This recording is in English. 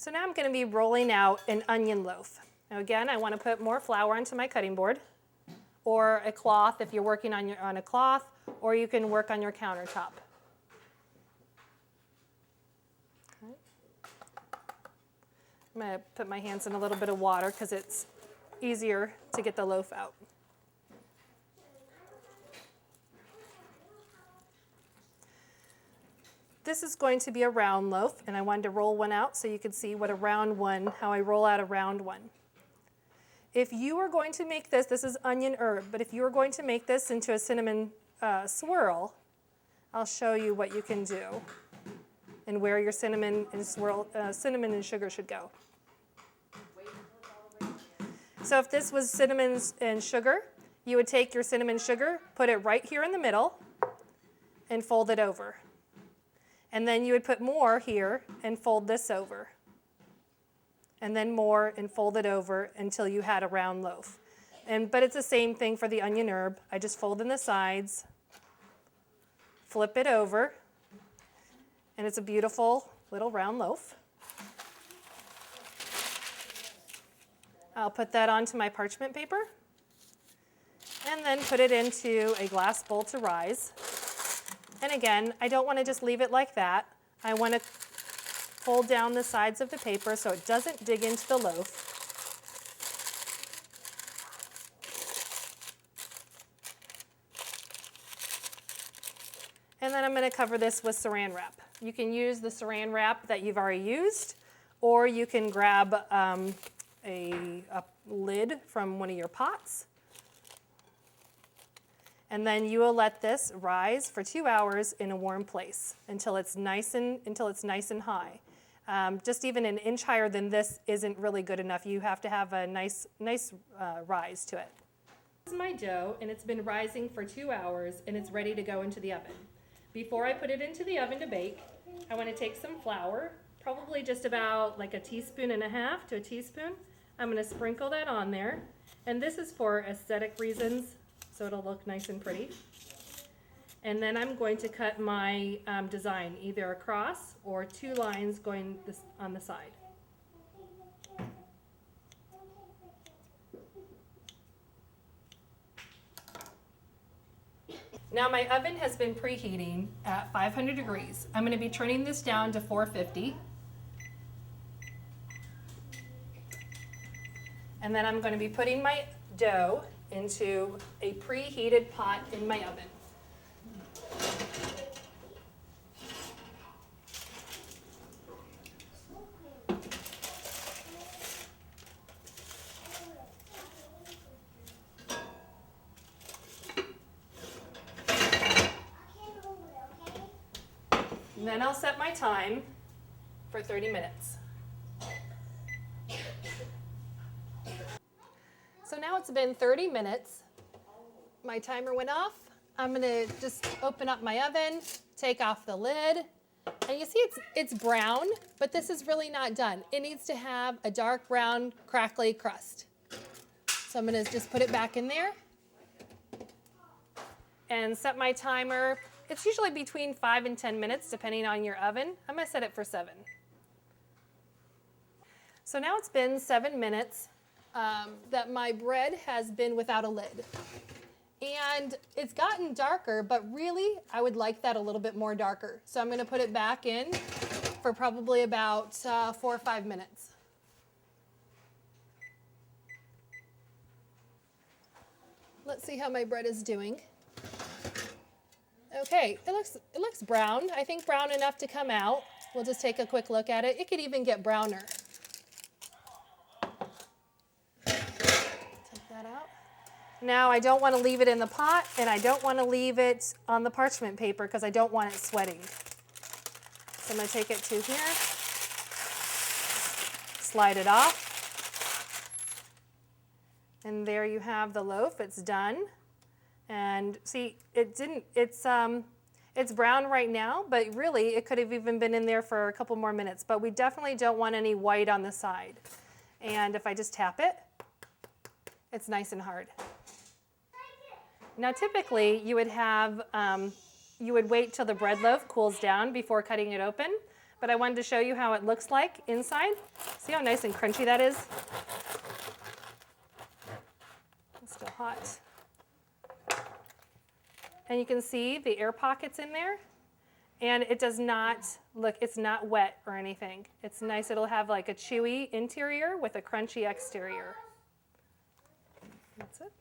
So now I'm going to be rolling out an onion loaf. Now again, I want to put more flour onto my cutting board, or a cloth if you're working on a cloth, or you can work on your countertop. Okay. I'm going to put my hands in a little bit of water because it's easier to get the loaf out. This is going to be a round loaf, and I wanted to roll one out so you could see what a round one, how I roll out a round one. If you are going to make this is onion herb, but if you are going to make this into a cinnamon swirl, I'll show you what you can do and where your cinnamon and sugar should go. So if this was cinnamon and sugar, you would take your cinnamon sugar, put it right here in the middle, and fold it over. And then you would put more here and fold this over. And then more and fold it over until you had a round loaf. But it's the same thing for the onion herb. I just fold in the sides, flip it over, and it's a beautiful little round loaf. I'll put that onto my parchment paper and then put it into a glass bowl to rise. And again, I don't want to just leave it like that. I want to fold down the sides of the paper so it doesn't dig into the loaf. And then I'm going to cover this with saran wrap. You can use the saran wrap that you've already used, or you can grab a lid from one of your pots. And then you will let this rise for 2 hours in a warm place until it's nice and high. Just even an inch higher than this isn't really good enough. You have to have a nice rise to it. This is my dough, and it's been rising for 2 hours, and it's ready to go into the oven. Before I put it into the oven to bake, I want to take some flour, probably just about like 1.5 teaspoons to a teaspoon. I'm going to sprinkle that on there, and this is for aesthetic reasons, so it'll look nice and pretty. And then I'm going to cut my design either across or 2 lines going on the side. Now my oven has been preheating at 500 degrees. I'm going to be turning this down to 450. And then I'm going to be putting my dough into a preheated pot in my oven. And then I'll set my time for 30 minutes. So now it's been 30 minutes. My timer went off. I'm going to just open up my oven, take off the lid. And you see it's brown, but this is really not done. It needs to have a dark brown, crackly crust. So I'm going to just put it back in there and set my timer. It's usually between 5 and 10 minutes, depending on your oven. I'm going to set it for 7. So now it's been 7 minutes that my bread has been without a lid. And it's gotten darker, but really, I would like that a little bit more darker. So I'm going to put it back in for probably about 4 or 5 minutes. Let's see how my bread is doing. Okay, it looks brown. I think brown enough to come out. We'll just take a quick look at it. It could even get browner. Take that out. Now I don't want to leave it in the pot, and I don't want to leave it on the parchment paper because I don't want it sweating. So I'm going to take it to here, slide it off, and there you have the loaf. It's done. And see, it's brown right now, but really it could have even been in there for a couple more minutes. But we definitely don't want any white on the side. And if I just tap it, it's nice and hard. Now typically you would wait till the bread loaf cools down before cutting it open. but I wanted to show you how it looks like inside. See how nice and crunchy that is? It's still hot. And you can see the air pockets in there. And it does not look, it's not wet or anything. It's nice. It'll have like a chewy interior with a crunchy exterior. That's it.